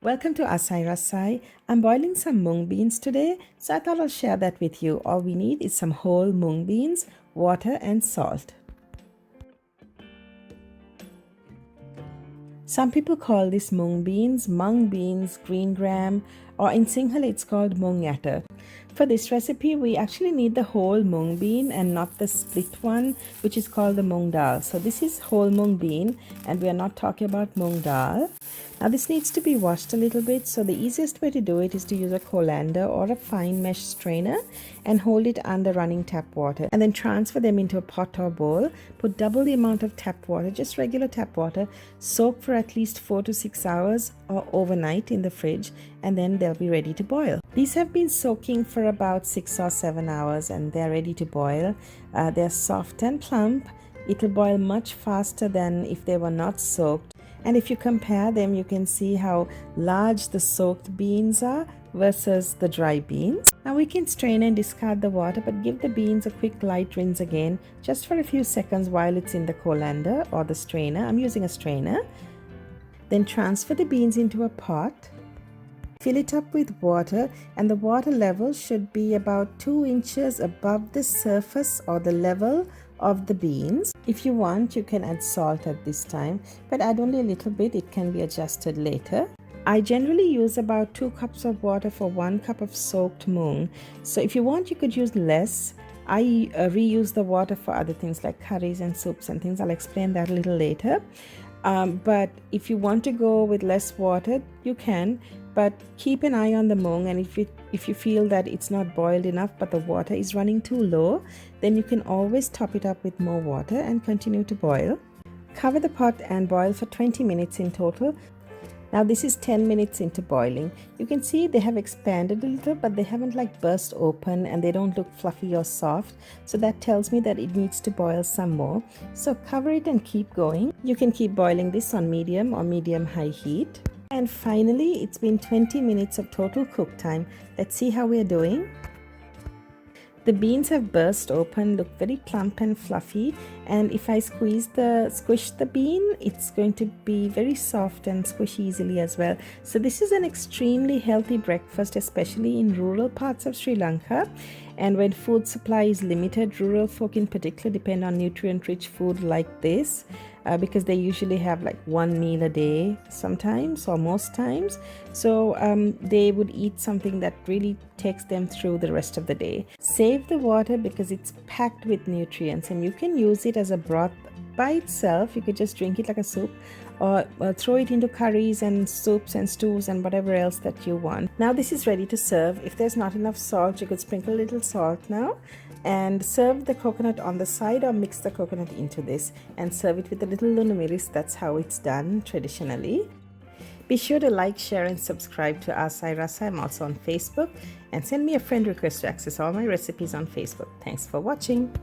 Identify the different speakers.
Speaker 1: Welcome to Aasai Rasai. I'm boiling some mung beans today, so I thought I'll share that with you. All we need is some whole mung beans, water and salt. Some people call this mung beans, green gram, or in Sinhala it's called mung yatter. For this recipe, we actually need the whole mung bean and not the split one, which is called the mung dal. So this is whole mung bean, and we are not talking about mung dal. Now this needs to be washed a little bit, so the easiest way to do it is to use a colander or a fine mesh strainer and hold it under running tap water, and then transfer them into a pot or bowl. Put double the amount of tap water, just regular tap water, soak for at least 4 to 6 hours or overnight in the fridge, and then they'll be ready to boil. These have been soaking for about 6 or 7 hours and they're ready to boil. They're soft and plump. It'll boil much faster than if they were not soaked. And if you compare them, you can see how large the soaked beans are versus the dry beans. Now we can strain and discard the water, but give the beans a quick light rinse again, just for a few seconds while it's in the colander or the strainer. I'm using a strainer. Then transfer the beans into a pot. Fill it up with water, and the water level should be about 2 inches above the surface or the level of the beans. If you want, you can add salt at this time, but add only a little bit. It can be adjusted later. I generally use about 2 cups of water for 1 cup of soaked mung. So if you want, you could use less. I reuse the water for other things like curries and soups and things. I'll explain that a little later. But if you want to go with less water, you can, but keep an eye on the mung, and if you feel that it's not boiled enough but the water is running too low, then you can always top it up with more water and continue to boil. Cover the pot and boil for 20 minutes in total. Now this is 10 minutes into boiling. You can see they have expanded a little, but they haven't like burst open and they don't look fluffy or soft. So that tells me that it needs to boil some more. So cover it and keep going. You can keep boiling this on medium or medium-high heat. And finally, it's been 20 minutes of total cook time. Let's see how we're doing. The beans have burst open, look very plump and fluffy, and if I squish the bean, it's going to be very soft and squish easily as well. So this is an extremely healthy breakfast, especially in rural parts of Sri Lanka. And when food supply is limited, rural folk in particular depend on nutrient-rich food like this, because they usually have like 1 meal a day sometimes or most times. So they would eat something that really takes them through the rest of the day. Save the water because it's packed with nutrients, and you can use it as a broth by itself. You could just drink it like a soup, or throw it into curries and soups and stews and whatever else that you want. Now this is ready to serve. If there's not enough salt, you could sprinkle a little salt now and serve the coconut on the side, or mix the coconut into this and serve it with a little lunumiris. That's how it's done traditionally. Be sure to like, share and subscribe to Aasai Rasai. I'm also on Facebook, and send me a friend request to access all my recipes on Facebook. Thanks for watching.